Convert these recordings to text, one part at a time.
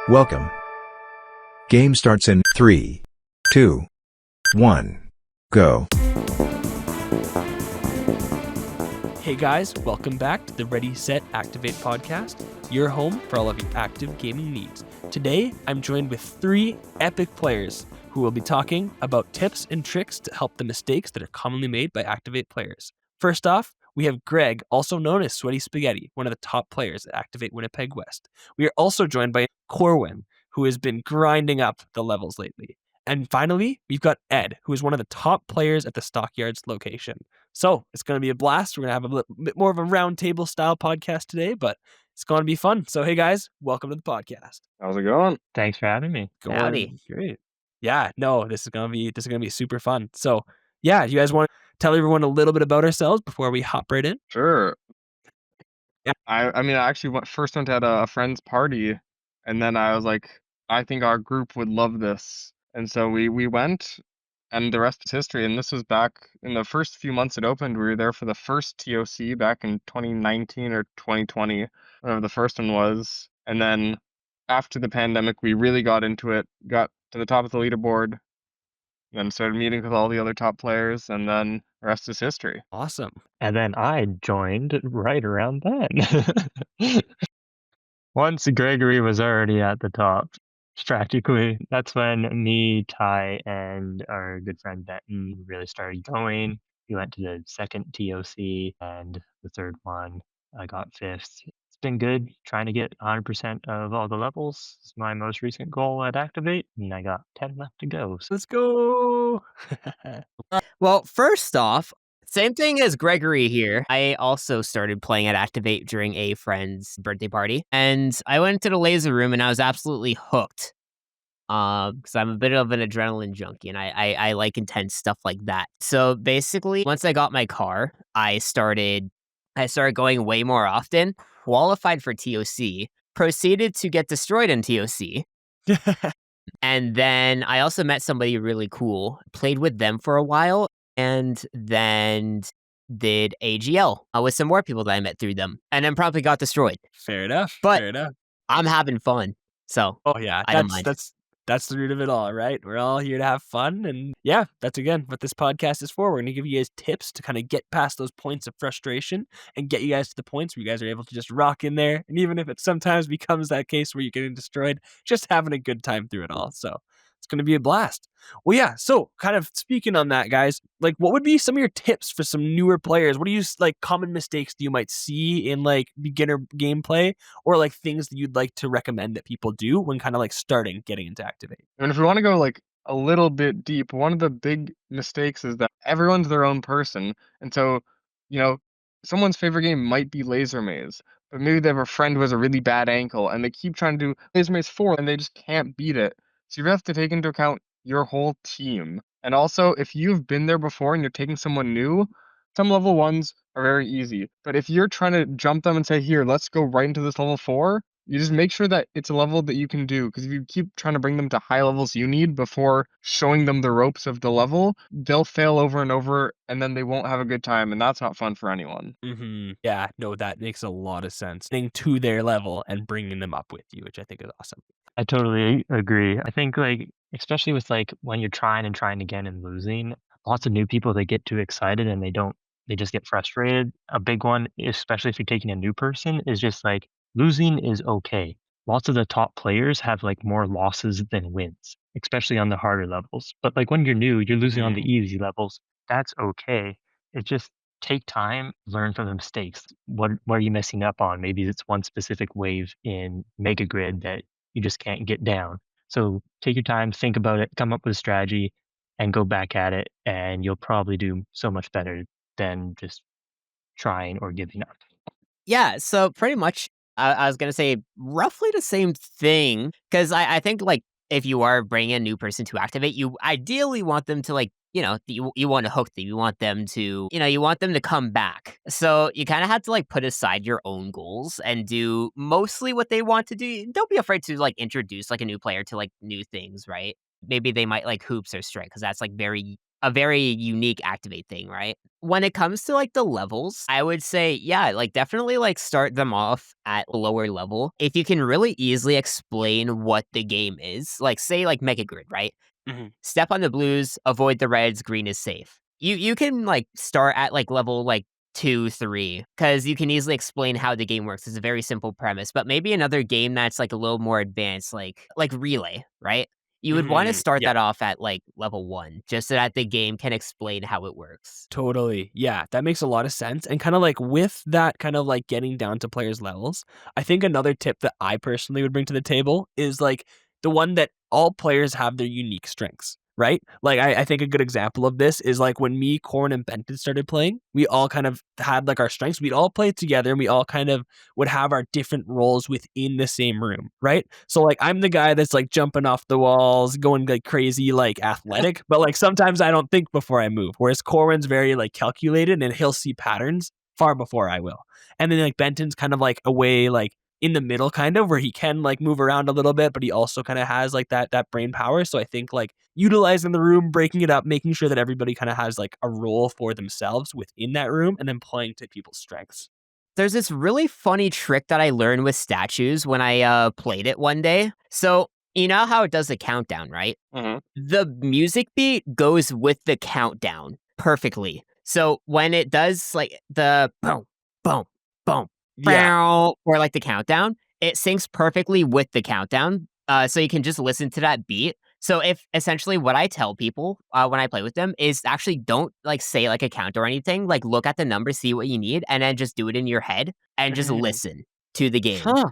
Welcome. Game starts in 3, 2, 1, go. Hey guys, welcome back to the Ready, Set, Activate podcast, your home for all of your active gaming needs. Today, I'm joined with 3 epic players who will be talking about tips and tricks to help the mistakes that are commonly made by Activate players. First off, we have Greg, also known as SweatySpaghetti, one of the top players at Activate Winnipeg West. We are also joined by Corwyn, who has been grinding up the levels lately. And finally, we've got Ed, who is one of the top players at the Stockyards location. So it's going to be a blast. We're going to have a bit more of a roundtable style podcast today, but it's going to be fun. So, hey guys, welcome to the podcast. How's it going? Thanks for having me. Going great. Yeah, no, this is going to be super fun. So, yeah, you guys want to tell everyone a little bit about ourselves before we hop right in? Sure. Yeah. I mean, I actually first went to a friend's party, and then I was like, I think our group would love this. And so we went, and the rest is history. And this was back in the first few months it opened. We were there for the first TOC back in 2019 or 2020, whatever the first one was. And then after the pandemic, we really got into it, got to the top of the leaderboard, then started meeting with all the other top players, and then the rest is history. Awesome. And then I joined right around then. Once Gregory was already at the top, practically. That's when me, Ty, and our good friend Benton really started going. We went to the second TOC and the third one. I got 5th. It's been good trying to get 100% of all the levels. It's my most recent goal at Activate, and I got 10 left to go. So Let's go. Well, first off, same thing as Gregory here. I also started playing at Activate during a friend's birthday party, and I went to the laser room and I was absolutely hooked. Because I'm a bit of an adrenaline junkie and I like intense stuff like that. So basically, once I got my car, I started going way more often, qualified for TOC, proceeded to get destroyed in TOC. And then I also met somebody really cool, played with them for a while, and then did AGL with some more people that I met through them, and then probably got destroyed. Fair enough. But fair enough. I'm having fun, so Oh yeah, I don't mind. that's the root of it all, right? We're all here to have fun, and yeah, that's again what this podcast is for. We're gonna give you guys tips to kind of get past those points of frustration and get you guys to the points where you guys are able to just rock in there. And even if it sometimes becomes that case where you're getting destroyed, just having a good time through it all. So it's gonna be a blast. Well, yeah. So kind of speaking on that, guys, like what would be some of your tips for some newer players? What do you like common mistakes that you might see in like beginner gameplay? Or like things that you'd like to recommend that people do when kind of like starting getting into Activate? And if we want to go like a little bit deep, one of the big mistakes is that everyone's their own person. And so, someone's favorite game might be Laser Maze, but maybe they have a friend who has a really bad ankle and they keep trying to do Laser Maze 4 and they just can't beat it. So you have to take into account your whole team. And also, if you've been there before and you're taking someone new, some level 1s are very easy. But if you're trying to jump them and say, here, let's go right into this level 4, you just make sure that it's a level that you can do. Because if you keep trying to bring them to high levels you need before showing them the ropes of the level, they'll fail over and over, and then they won't have a good time. And that's not fun for anyone. Mm-hmm. Yeah, no, that makes a lot of sense. Getting to their level and bringing them up with you, which I think is awesome. I totally agree. I think like especially with like when you're trying again and losing, lots of new people they get too excited and they just get frustrated. A big one, especially if you're taking a new person, is just like losing is okay. Lots of the top players have like more losses than wins, especially on the harder levels. But like when you're new, you're losing on the easy levels. That's okay. It just take time, learn from the mistakes. What are you messing up on? Maybe it's one specific wave in Mega Grid that you just can't get down. So take your time, think about it, come up with a strategy, and go back at it, and you'll probably do so much better than just trying or giving up. Yeah, so pretty much, I was gonna say roughly the same thing, because I think like if you are bringing a new person to Activate, you ideally want them to like you want to hook them, you want them to you want them to come back. So you kind of have to like put aside your own goals and do mostly what they want to do. Don't be afraid to like introduce like a new player to like new things, right? Maybe they might like hoops or strike because that's like very a very unique Activate thing, right? When it comes to like the levels, I would say, yeah, like definitely like start them off at a lower level. If you can really easily explain what the game is, like say like Mega Grid, right? Mhm. Step on the blues, avoid the reds, green is safe. You can like start at like level like 2, 3, because you can easily explain how the game works. It's a very simple premise. But maybe another game that's like a little more advanced, like Relay, right? You would want to start Yeah. that off at like level 1, just so that the game can explain how it works. Totally. Yeah, that makes a lot of sense. And kind of like with that kind of like getting down to players' levels, I think another tip that I personally would bring to the table is like the one that all players have their unique strengths, right? Like I think a good example of this is like when me, Corwyn, and Benton started playing, we all kind of had like our strengths. We'd all play together and we all kind of would have our different roles within the same room, right? So like I'm the guy that's like jumping off the walls, going like crazy, like athletic, but like sometimes I don't think before I move. Whereas Corwyn's very like calculated and he'll see patterns far before I will. And then like Benton's kind of like away like in the middle kind of where he can like move around a little bit, but he also kind of has like that brain power. So I think like utilizing the room, breaking it up, making sure that everybody kind of has like a role for themselves within that room and then playing to people's strengths. There's this really funny trick that I learned with statues when I played it one day. So, you know how it does the countdown, right? Mhm. The music beat goes with the countdown perfectly. So when it does like the boom, boom, boom, Yeah. bow, or like the countdown, it syncs perfectly with the countdown. So you can just listen to that beat. So if essentially what I tell people when I play with them is actually don't like say like a count or anything, like look at the number, see what you need, and then just do it in your head and just Mhm. listen to the game. Huh.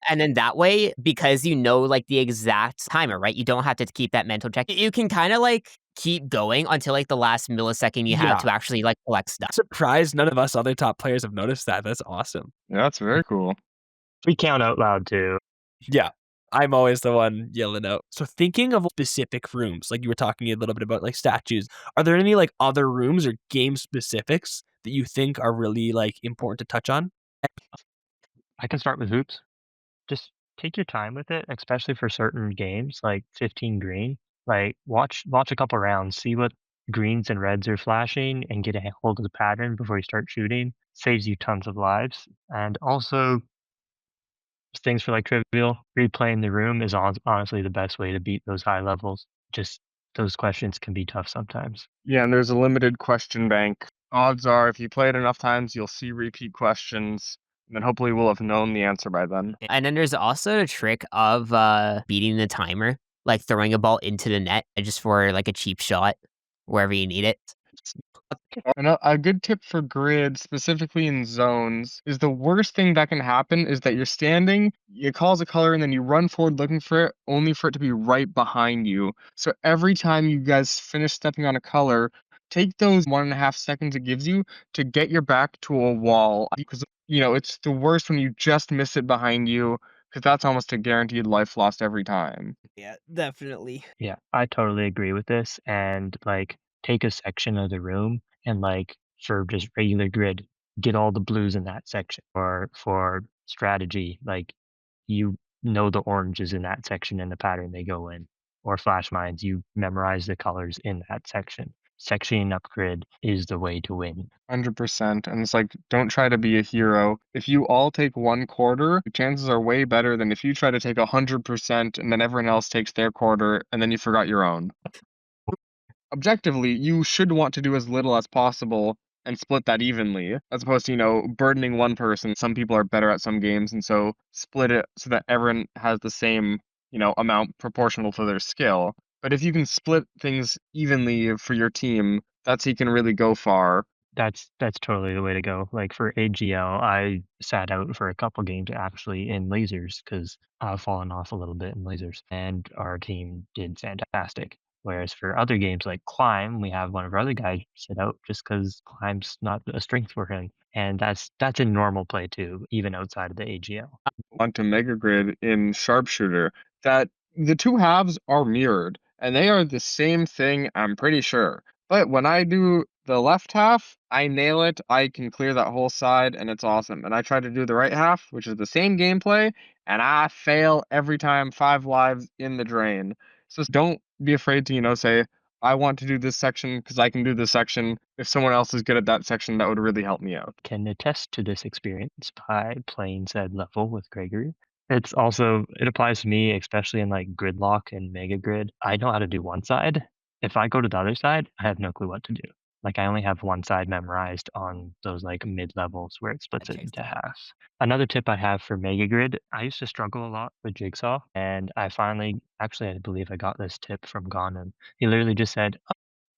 And then that way, because you know, like, the exact timer, right? You don't have to keep that mental check. You can kinda, like, keep going until, like, the last millisecond you have Yeah. to actually, like, collect stuff. Surprised none of us other top players have noticed that. That's awesome. Yeah, that's very cool. We count out loud too. Yeah. I'm always the one yelling out. So thinking of specific rooms, like you were talking a little bit about like statues, are there any like other rooms or game specifics that you think are really like important to touch on? I can start with hoops. Just take your time with it, especially for certain games like 15 green. Like watch a couple rounds, see what greens and reds are flashing, and get a hold of the pattern before you start shooting. Saves you tons of lives. And also things for like trivial replaying the room is honestly the best way to beat those high levels. Just those questions can be tough sometimes. Yeah, and there's a limited question bank. Odds are, if you play it enough times, you'll see repeat questions, and then hopefully we'll have known the answer by then. And then there's also the trick of, beating the timer, like throwing a ball into the net just for, like, a cheap shot wherever you need it. And a good tip for grid, specifically in zones, is the worst thing that can happen is that you're standing, it calls a color, and then you run forward looking for it, only for it to be right behind you. So every time you guys finish stepping on a color, take those 1.5 seconds it gives you to get your back to a wall. Because, it's the worst when you just miss it behind you, because that's almost a guaranteed life lost every time. Yeah, definitely. Yeah, I totally agree with this. And like, take a section of the room and like for just regular grid, get all the blues in that section. Or for strategy, like you know the oranges in that section and the pattern they go in. Or flash mines, you memorize the colors in that section. Sectioning up grid is the way to win. 100%. And it's like, don't try to be a hero. If you all take 1/4, the chances are way better than if you try to take 100% and then everyone else takes their quarter and then you forgot your own. Objectively, you should want to do as little as possible and split that evenly, as opposed to, burdening one person. Some people are better at some games, and so split it so that everyone has the same, amount proportional to their skill. But if you can split things evenly for your team, that's how you can really go far. That's totally the way to go. Like for AGL, I sat out for a couple games actually in lasers because I've fallen off a little bit in lasers, and our team did fantastic. Whereas for other games like climb, we have one of our other guys sit out just because climb's not a strength for him, and that's in normal play too, even outside of the AGL. Onto Mega Grid in Sharpshooter that the two halves are mirrored and they are the same thing, I'm pretty sure. But when I do the left half, I nail it. I can clear that whole side and it's awesome. And I try to do the right half, which is the same gameplay, and I fail every time, 5 lives in the drain. So don't be afraid to, say, I want to do this section because I can do this section. If someone else is good at that section, that would really help me out. Can attest to this experience by playing said level with Gregory. It applies to me, especially in like gridlock and mega grid. I know how to do one side. If I go to the other side, I have no clue what to do. Like I only have one side memorized on those like mid levels where it splits it into half. Another tip I have for mega grid, I used to struggle a lot with Jigsaw, and I believe I got this tip from Gonem. He literally just said,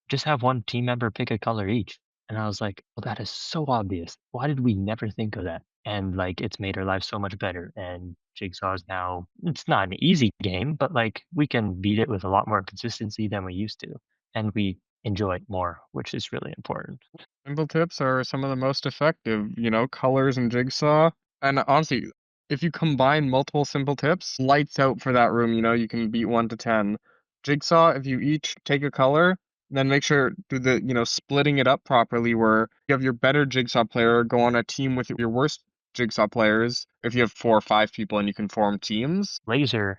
just have one team member pick a color each. And I was like, well, that is so obvious. Why did we never think of that? And like, it's made our life so much better. And Jigsaw is now, it's not an easy game, but like, we can beat it with a lot more consistency than we used to. And we enjoy it more, which is really important. Simple tips are some of the most effective, colors and Jigsaw. And honestly, if you combine multiple simple tips, lights out for that room, you can beat 1 to 10. Jigsaw, if you each take a color, then make sure do the, splitting it up properly where you have your better Jigsaw player go on a team with your worst Jigsaw players if you have 4 or 5 people and you can form teams. Laser.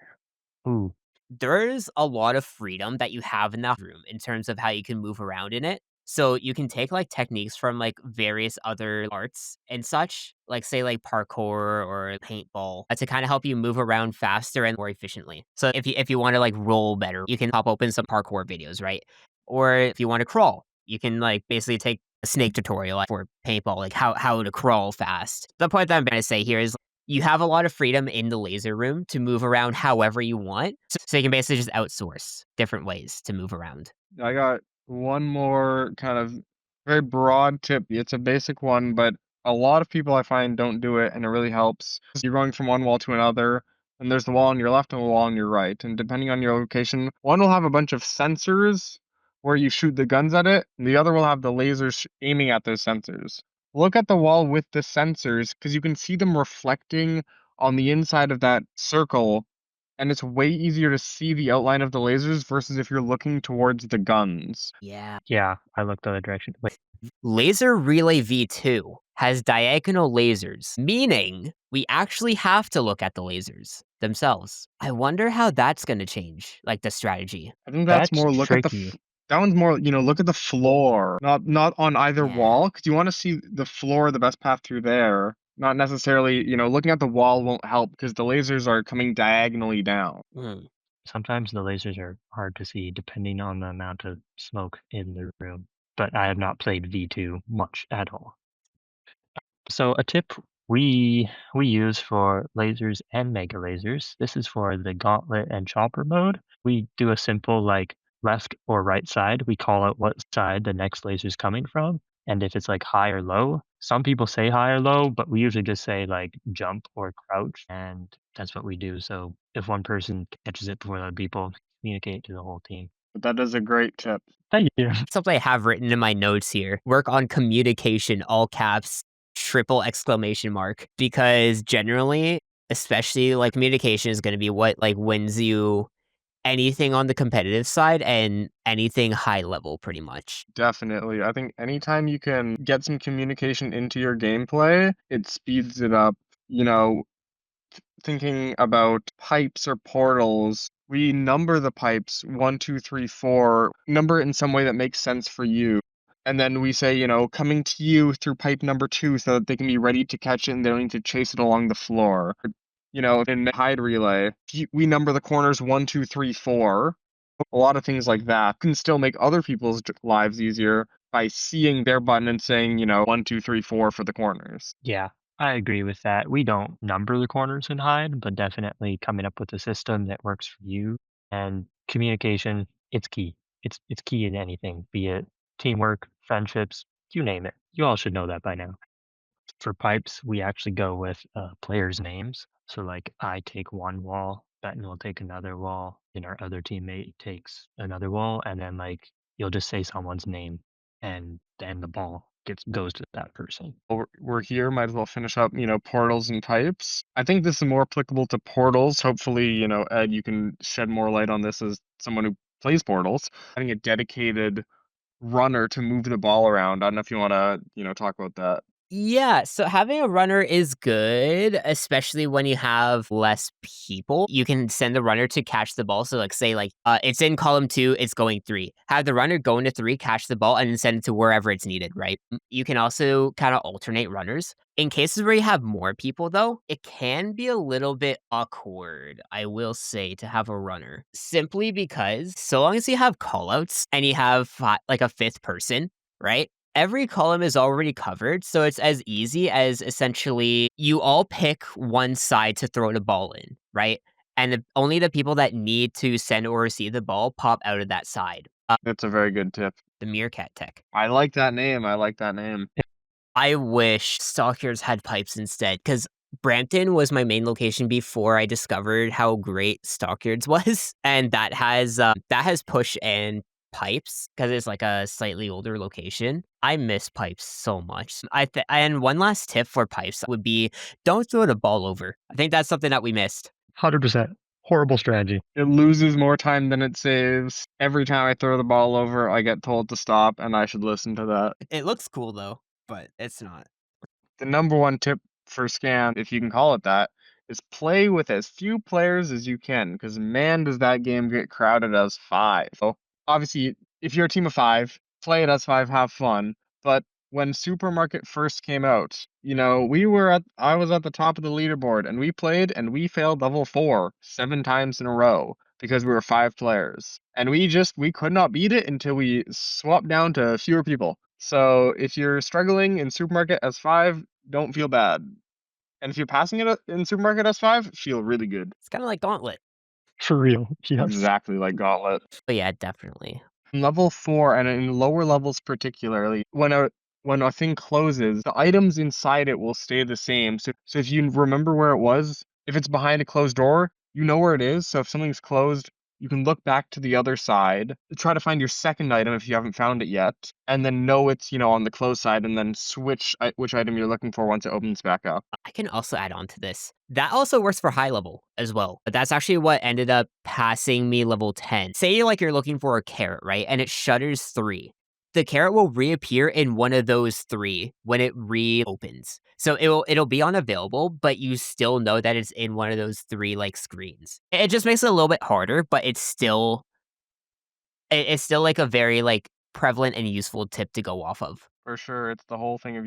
Ooh. There's a lot of freedom that you have in that room in terms of how you can move around in it. So you can take like techniques from like various other arts and such, like say like parkour or paintball, to kind of help you move around faster and more efficiently. So if you want to like roll better, you can pop open some parkour videos, right? Or if you want to crawl, you can like basically take a snake tutorial for paintball, like how to crawl fast. The point that I'm trying to say here is you have a lot of freedom in the laser room to move around however you want. So you can basically just outsource different ways to move around. I got one more kind of very broad tip. It's a basic one, but a lot of people I find don't do it, and it really helps. You're going from one wall to another, and there's the wall on your left and the wall on your right. And depending on your location, one will have a bunch of sensors where you shoot the guns at it, and the other will have the lasers aiming at those sensors. Look at the wall with the sensors because you can see them reflecting on the inside of that circle, and it's way easier to see the outline of the lasers versus if you're looking towards the guns. Yeah. Yeah, I looked the other direction. Wait, Laser Relay V2 has diagonal lasers, meaning we actually have to look at the lasers themselves. I wonder how that's going to change, like the strategy. I think that's that's more look at tricky. that one's more, look at the floor, not on either Yeah. wall, because you want to see the floor, the best path through there. Not necessarily, looking at the wall won't help because the lasers are coming diagonally down. Hmm. Sometimes the lasers are hard to see depending on the amount of smoke in the room, but I have not played V2 much at all. So a tip we use for lasers and mega lasers. This is for the gauntlet and chopper mode. We do a simple like left or right side. We call out what side the next laser is coming from, and if it's like high or low. Some people say high or low, but we usually just say like jump or crouch, and that's what we do. So if one person catches it before other people, communicate to the whole team. But that is a great tip. Thank you. Something I have written in my notes here. Work on communication, all caps, triple exclamation mark. Because generally, especially like communication is going to be what like wins you anything on the competitive side and anything high level pretty much. Definitely. I think anytime you can get some communication into your gameplay, it speeds it up. Thinking about pipes or portals, we number the pipes 1, 2, 3, 4, number it in some way that makes sense for you. And then we say, coming to you through pipe number 2 so that they can be ready to catch it and they don't need to chase it along the floor. In hide relay, we number the corners 1, 2, 3, 4. A lot of things like that can still make other people's lives easier by seeing their button and saying, 1, 2, 3, 4 for the corners. Yeah, I agree with that. We don't number the corners in hide, but definitely coming up with a system that works for you and communication, it's key. It's key in anything, be it teamwork, friendships, you name it. You all should know that by now. For pipes, we actually go with players' names. So like I take one wall, Benton will take another wall, and our other teammate takes another wall, and then like you'll just say someone's name, and then the ball goes to that person. We're here, might as well finish up, portals and pipes. I think this is more applicable to portals. Hopefully, Ed, you can shed more light on this as someone who plays portals. Having a dedicated runner to move the ball around. I don't know if you want to, talk about that. Yeah, so having a runner is good, especially when you have less people. You can send the runner to catch the ball. So, like, say, like, it's in column 2, it's going 3. Have the runner go into 3, catch the ball, and then send it to wherever it's needed, right? You can also kind of alternate runners. In cases where you have more people, though, it can be a little bit awkward, I will say, to have a runner. Simply because so long as you have callouts and you have like a fifth person, right? Every column is already covered, so it's as easy as essentially you all pick one side to throw the ball in, right? And only the people that need to send or receive the ball pop out of that side. That's a very good tip. The meerkat tech. I like that name. I like that name. I wish Stockyards had pipes instead, because Brampton was my main location before I discovered how great Stockyards was, and that has push and pipes because it's like a slightly older location. I miss pipes so much. And one last tip for pipes would be don't throw the ball over. I think that's something that we missed. 100%. Horrible strategy. It loses more time than it saves. Every time I throw the ball over, I get told to stop, and I should listen to that. It looks cool though, but it's not. The number one tip for Scan, if you can call it that, is play with as few players as you can, because man, does that game get crowded as 5. So obviously, if you're a team of 5, play it as 5, have fun. But when Supermarket first came out, I was at the top of the leaderboard, and we played, and we failed level 4 7 times in a row because we were 5 players. And we could not beat it until we swapped down to fewer people. So if you're struggling in Supermarket as 5, don't feel bad. And if you're passing it in Supermarket S5, feel really good. It's kind of like Gauntlet. For real. Yes. Exactly like Gauntlet. But yeah, definitely. Level 4 and in lower levels particularly, when a thing closes, the items inside it will stay the same. So if you remember where it was, if it's behind a closed door, you know where it is. So if something's closed, you can look back to the other side, try to find your second item if you haven't found it yet, and then know it's, on the closed side, and then switch which item you're looking for once it opens back up. I can also add on to this. That also works for high level as well. But that's actually what ended up passing me level 10. Say like you're looking for a carrot, right? And it shutters 3. The carrot will reappear in one of those 3 when it reopens. So it'll be unavailable, but you still know that it's in one of those 3 like screens. It just makes it a little bit harder, but it's still like a very like prevalent and useful tip to go off of. For sure, it's the whole thing of,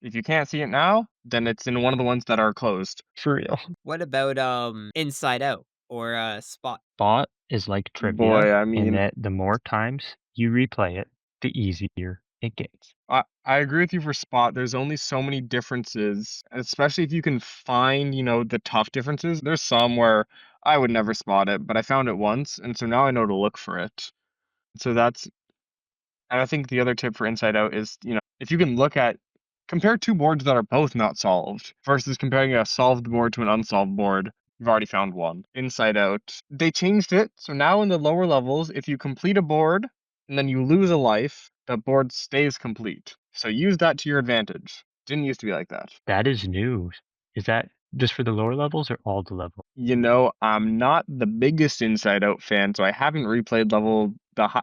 if you can't see it now, then it's in one of the ones that are closed. For real. What about Inside Out or Spot? Spot is like trivia Boy, I in mean, that the more times you replay it, the easier it gets. I agree with you for Spot. There's only so many differences, especially if you can find, the tough differences. There's some where I would never spot it, but I found it once, and so now I know to look for it. So and I think the other tip for Inside Out is, if you can compare 2 boards that are both not solved versus comparing a solved board to an unsolved board. You've already found one. Inside Out. They changed it, so now in the lower levels, if you complete a board and then you lose a life, the board stays complete. So use that to your advantage. Didn't used to be like that. That is new. Is that just for the lower levels or all the levels? I'm not the biggest Inside Out fan, so I haven't replayed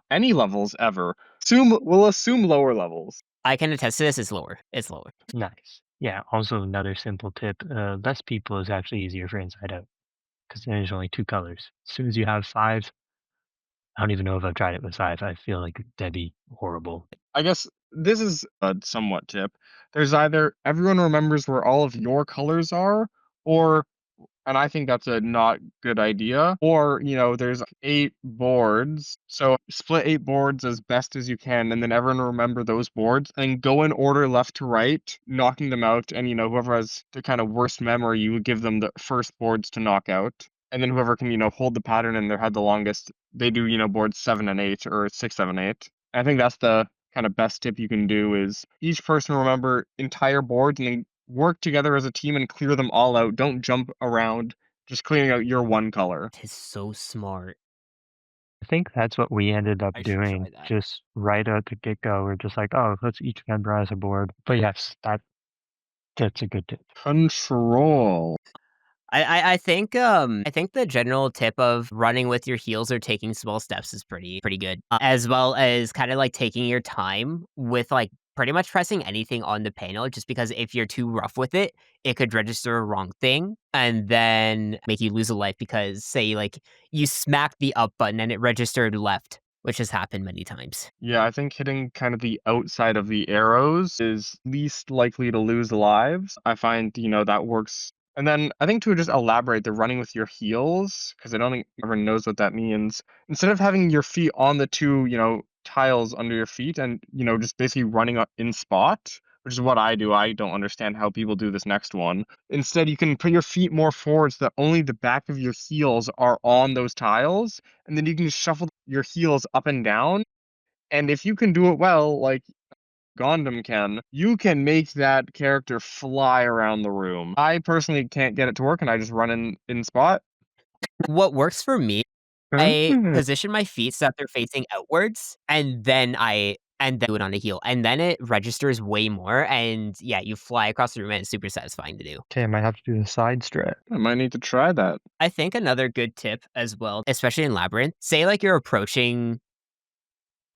any levels ever. We'll assume lower levels. I can attest to this. It's lower. It's lower. Nice. Yeah, also another simple tip. Less people is actually easier for Inside Out because there's only 2 colors. As soon as you have 5, I don't even know if I've tried it with 5. I feel like that'd be horrible. I guess this is a somewhat tip. There's either everyone remembers where all of your colors are, and I think that's a not good idea, or, there's 8 boards. So split 8 boards as best as you can, and then everyone remember those boards and go in order left to right, knocking them out. And, whoever has the kind of worst memory, you would give them the first boards to knock out. And then whoever can, hold the pattern in their head the longest, they do, boards 7 and 8 or 6, 7, 8. I think that's the kind of best tip you can do is each person remember entire boards and then work together as a team and clear them all out. Don't jump around, just clearing out your one color. It is so smart. I think that's what we ended up I should try doing. that. Just right at the get-go, we're just like, oh, let's each memorize a board. But yes, that's a good tip. Control. I think the general tip of running with your heels or taking small steps is pretty good, as well as kind of like taking your time with like pretty much pressing anything on the panel, just because if you're too rough with it, it could register a wrong thing and then make you lose a life because, say, like, you smack the up button and it registered left, which has happened many times. Yeah, I think hitting kind of the outside of the arrows is least likely to lose lives. I find, that works. And then I think to just elaborate, the running with your heels, because I don't think everyone knows what that means. Instead of having your feet on the two, tiles under your feet and, just basically running in spot, which is what I do. I don't understand how people do this next one. Instead, you can put your feet more forward so that only the back of your heels are on those tiles, and then you can just shuffle your heels up and down. And if you can do it well, like Gondam can, you can make that character fly around the room. I personally can't get it to work, and I just run in spot. What works for me, I Mm. position my feet so that they're facing outwards, and then do it on the heel, and then it registers way more, and yeah, you fly across the room, and it's super satisfying to do. Okay, I might have to do the side strat. I might need to try that. I think another good tip as well, especially in Labyrinth, say, like, you're approaching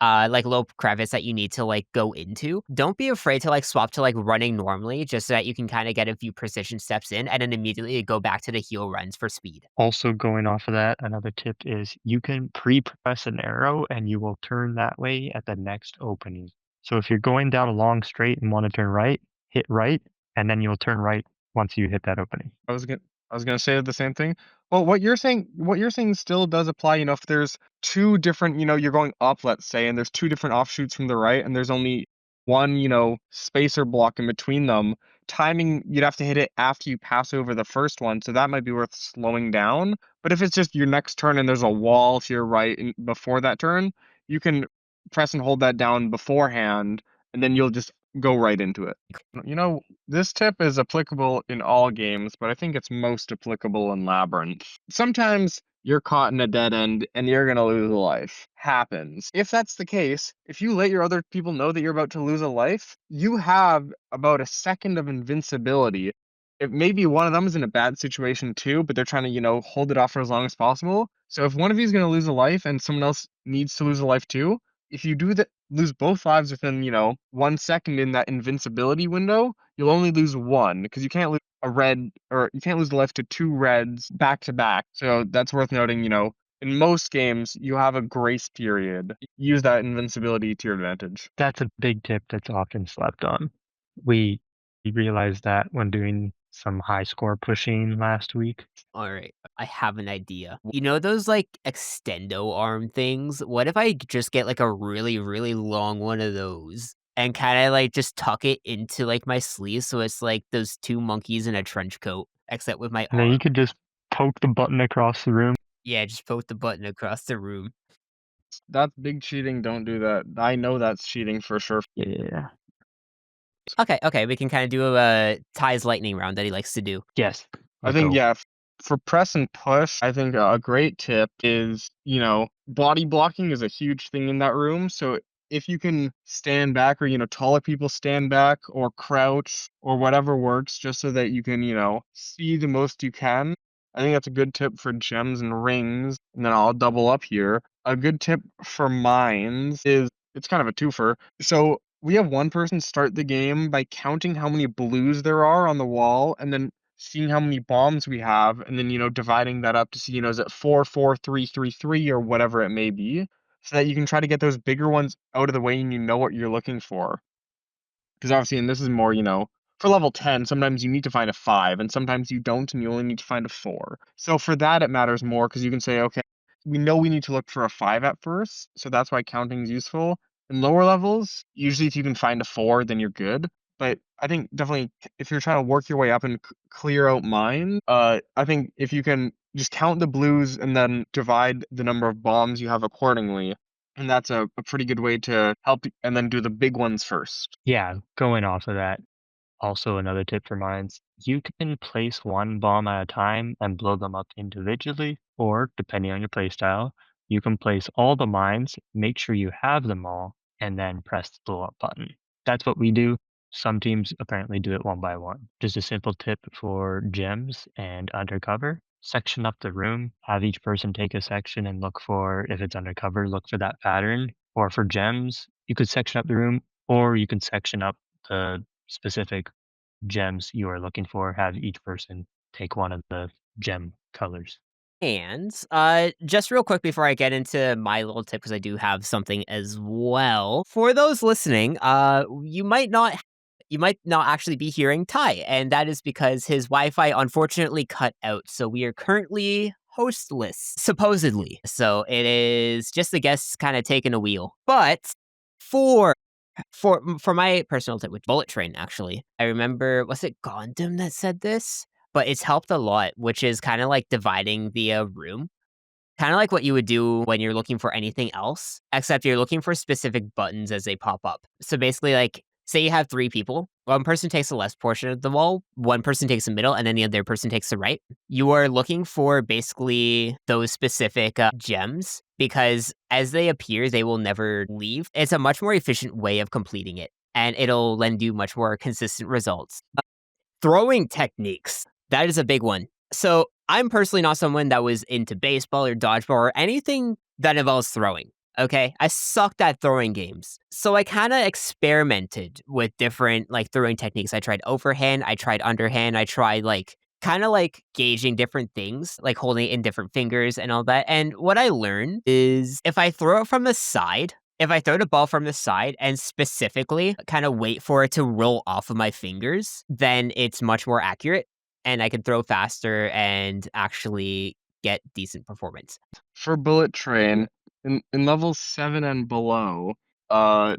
like, low crevice that you need to, like, go into, don't be afraid to, like, swap to, like, running normally just so that you can kinda get a few precision steps in and then immediately go back to the heel runs for speed. Also, going off of that, another tip is you can pre-press an arrow and you will turn that way at the next opening. So if you're going down a long straight and want to turn right, hit right, and then you'll turn right once you hit that opening. I was gonna say the same thing. Well, what you're saying still does apply, if there's two different, you're going up, let's say, and there's two different offshoots from the right, and there's only one, spacer block in between them. Timing, you'd have to hit it after you pass over the first one, so that might be worth slowing down. But if it's just your next turn and there's a wall to your right before that turn, you can press and hold that down beforehand, and then you'll just go right into it. This tip is applicable in all games, but I think it's most applicable in Labyrinth. Sometimes you're caught in a dead end and you're going to lose a life. Happens. If that's the case, if you let your other people know that you're about to lose a life, you have about a second of invincibility. If maybe one of them is in a bad situation too, but they're trying to, hold it off for as long as possible. So if one of you is going to lose a life and someone else needs to lose a life too, if you do that, lose both lives within 1 second in that invincibility window, you'll only lose one because you can't lose a red, or you can't lose the life to two reds back to back. So that's worth noting. In most games you have a grace period. Use that invincibility to your advantage. That's a big tip that's often slept on. We realized that when doing some high score pushing last week. Alright, I have an idea. You know those, like, extendo arm things? What if I just get, like, a really, really long one of those and kinda, like, just tuck it into, like, my sleeve so it's like those two monkeys in a trench coat, except with my And then arm. you could just poke the button across the room. Yeah, just poke the button across the room. That's big cheating. Don't do that. I know that's cheating for sure. Yeah. Okay, we can kinda do a Ty's lightning round that he likes to do. Yes. I Let's think, go. yeah, for press and push, I think a great tip is, body blocking is a huge thing in that room. So if you can stand back, or, taller people stand back or crouch or whatever works, just so that you can, see the most you can. I think that's a good tip for gems and rings. And then I'll double up here. A good tip for mines is, it's kind of a twofer. So we have one person start the game by counting how many blues there are on the wall, and then seeing how many bombs we have, and then dividing that up to see, is it 4, 4, 3, 3, 3, or whatever it may be, so that you can try to get those bigger ones out of the way and you know what you're looking for. Because obviously, and this is more, for level 10, sometimes you need to find a 5, and sometimes you don't, and you only need to find a 4. So for that, it matters more, because you can say, okay, we know we need to look for a 5 at first, so that's why counting is useful. In lower levels, usually if you can find a 4, then you're good. But I think definitely if you're trying to work your way up and clear out mine, I think if you can just count the blues and then divide the number of bombs you have accordingly, and that's a pretty good way to help, and then do the big ones first. Yeah, going off of that, also another tip for mines, you can place one bomb at a time and blow them up individually, or depending on your playstyle, you can place all the mines, make sure you have them all, and then press the blow up button. That's what we do. Some teams apparently do it one by one. Just a simple tip for gems and undercover. Section up the room, have each person take a section and look for, if it's undercover, look for that pattern. Or for gems, you could section up the room, Or you can section up the specific gems you are looking for, have each person take one of the gem colors. And just real quick before I get into my little tip, because I do have something as well. For those listening, you might not actually be hearing Ty, and that is because his Wi-Fi unfortunately cut out. So we are currently hostless, supposedly. So it is just the guests kind of taking a wheel. But for for my personal tip with Bullet Train, actually, I remember, was it Gondam that said this? But it's helped a lot, which is kind of like dividing the room. Kind of like what you would do when you're looking for anything else, except you're looking for specific buttons as they pop up. So basically, like, say you have three people, one person takes the left portion of the wall, one person takes the middle, and then the other person takes the right. You are looking for basically those specific gems because as they appear, they will never leave. It's a much more efficient way of completing it, and it'll lend you much more consistent results. Throwing techniques. That is a big one. So I'm personally not someone that was into baseball or dodgeball or anything that involves throwing. Okay. I sucked at throwing games. So I kind of experimented with different like throwing techniques. I tried overhand, I tried underhand, I tried like kind of like gauging different things, like holding it in different fingers and all that. And what I learned is if I throw it from the side, if I throw the ball from the side and specifically kind of wait for it to roll off of my fingers, then it's much more accurate and I can throw faster and actually get decent performance. For Bullet Train, in levels 7 and below, uh,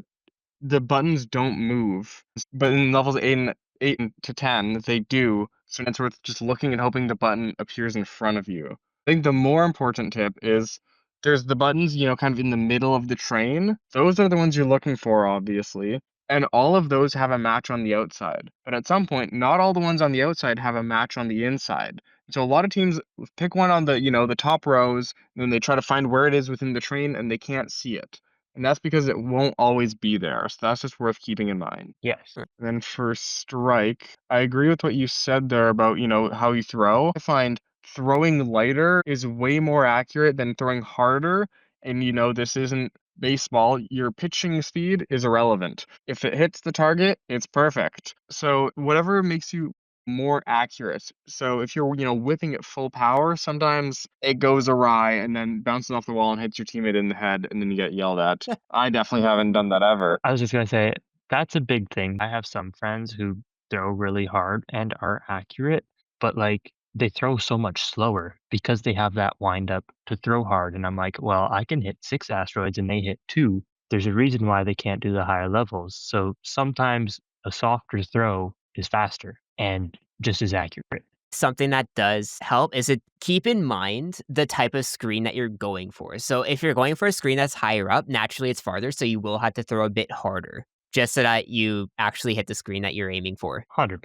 the buttons don't move, but in levels 8 to 10, they do. So it's worth just looking and hoping the button appears in front of you. I think the more important tip is there's the buttons, kind of in the middle of the train. Those are the ones you're looking for, obviously. And all of those have a match on the outside. But at some point, not all the ones on the outside have a match on the inside. So a lot of teams pick one on the top rows, and then they try to find where it is within the train, and they can't see it. And that's because it won't always be there. So that's just worth keeping in mind. Yes. And then for strike, I agree with what you said there about, how you throw. I find throwing lighter is way more accurate than throwing harder. And, this isn't baseball. Your pitching speed is irrelevant. If it hits the target, it's perfect. So whatever makes you more accurate. So if you're, whipping at full power, sometimes it goes awry and then bounces off the wall and hits your teammate in the head and then you get yelled at. I definitely haven't done that ever. I was just gonna say that's a big thing. I have some friends who throw really hard and are accurate, but like they throw so much slower because they have that wind up to throw hard. And I'm like, well, I can hit 6 asteroids and they hit 2. There's a reason why they can't do the higher levels. So sometimes a softer throw is faster and just as accurate. Something that does help is to keep in mind the type of screen that you're going for. So if you're going for a screen that's higher up, naturally it's farther, so you will have to throw a bit harder just so that you actually hit the screen that you're aiming for. 100%.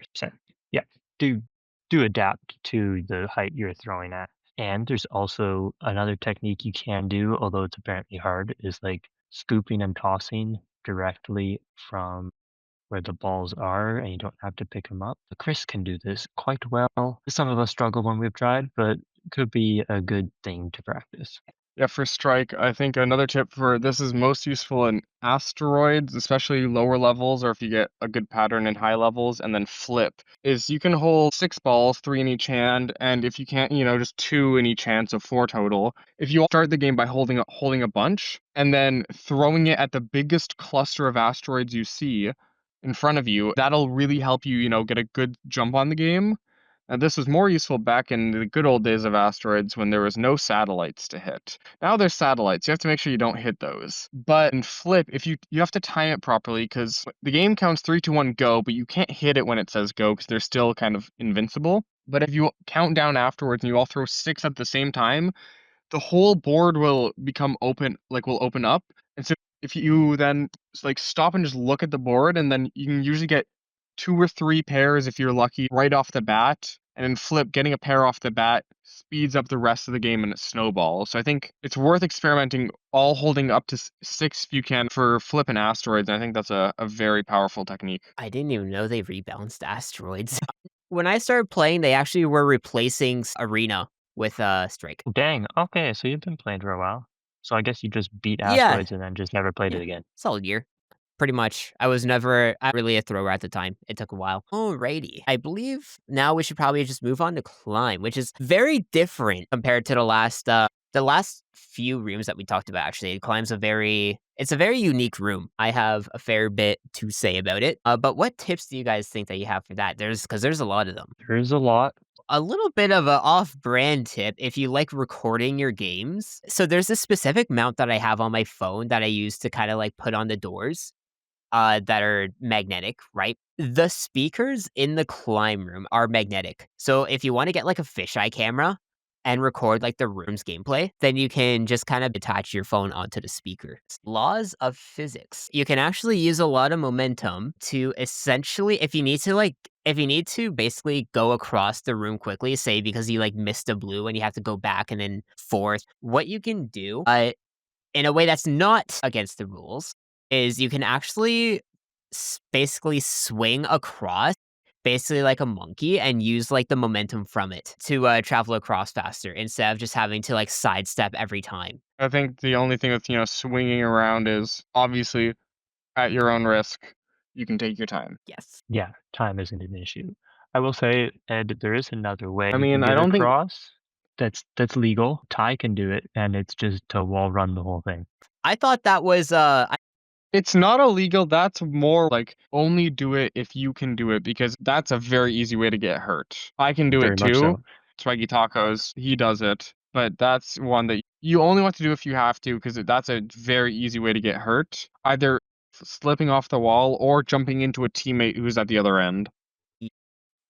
Yeah. Do adapt to the height you're throwing at. And there's also another technique you can do, although it's apparently hard, is like scooping and tossing directly from where the balls are, and you don't have to pick them up. Chris can do this quite well. Some of us struggle when we've tried, but could be a good thing to practice. Yeah, for strike, I think another tip for this is most useful in asteroids, especially lower levels, or if you get a good pattern in high levels, and then flip, is you can hold 6 balls, 3 in each hand, and if you can't, just 2 in each hand, so 4 total. If you start the game by holding a bunch, and then throwing it at the biggest cluster of asteroids you see in front of you, that'll really help you, get a good jump on the game. Now, this was more useful back in the good old days of asteroids when there was no satellites to hit. Now there's satellites. You have to make sure you don't hit those. But in flip, if you have to time it properly because the game counts 3, 2, 1, go, but you can't hit it when it says go because they're still kind of invincible. But if you count down afterwards and you all throw 6 at the same time, the whole board will become open, will open up. And so if you then stop and just look at the board, and then you can usually get 2 or 3 pairs if you're lucky right off the bat. And in flip, getting a pair off the bat speeds up the rest of the game and it snowballs. So I think it's worth experimenting, all holding up to 6 if you can for flip and asteroids. And I think that's a very powerful technique. I didn't even know they rebalanced asteroids. When I started playing, they actually were replacing Arena with Strike. Dang. Okay, so you've been playing for a while. So I guess you just beat Yeah. asteroids and then just never played it again. Solid year. pretty much. I was never really a thrower at the time. It took a while. Alrighty. I believe now we should probably just move on to climb, which is very different compared to the last few rooms that we talked about. Actually, it's a very unique room. I have a fair bit to say about it. But what tips do you guys think that you have for that? Because there's a lot of them. There's a lot. A little bit of an off-brand tip if you like recording your games. So there's a specific mount that I have on my phone that I use to kind of like put on the doors that are magnetic, right? The speakers in the climb room are magnetic. So if you want to get like a fisheye camera and record like the room's gameplay, then you can just kind of attach your phone onto the speaker. Laws of physics. You can actually use a lot of momentum to essentially, if you need to basically go across the room quickly, say because you like missed a blue and you have to go back and then forth, what you can do in a way that's not against the rules is you can actually basically swing across basically like a monkey and use like the momentum from it to travel across faster instead of just having to like sidestep every time. I think the only thing with, swinging around is obviously at your own risk. You can take your time. Yes. Yeah, time isn't an issue. I will say, Ed, there is another way I you mean, can I get don't think- across. That's legal. Ty can do it, and it's just to wall run the whole thing. I thought that was It's not illegal. That's more like only do it if you can do it because that's a very easy way to get hurt. I can do Very it much too. so. Swaggy Tacos, he does it. But that's one that you only want to do if you have to because that's a very easy way to get hurt. Either slipping off the wall or jumping into a teammate who's at the other end.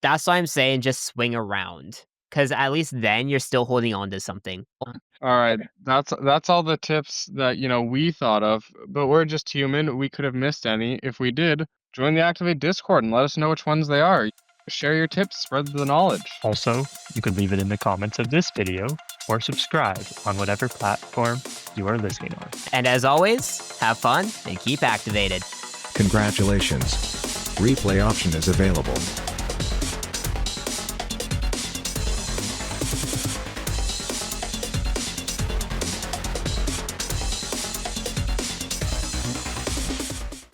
that's why I'm saying just swing around. Because at least then you're still holding on to something. All right, that's all the tips that we thought of, but we're just human. We could have missed any. If we did, join the Activate Discord and let us know which ones they are. Share your tips, spread the knowledge. Also, you could leave it in the comments of this video or subscribe on whatever platform you are listening on. And as always, have fun and keep activated. Congratulations. Replay option is available.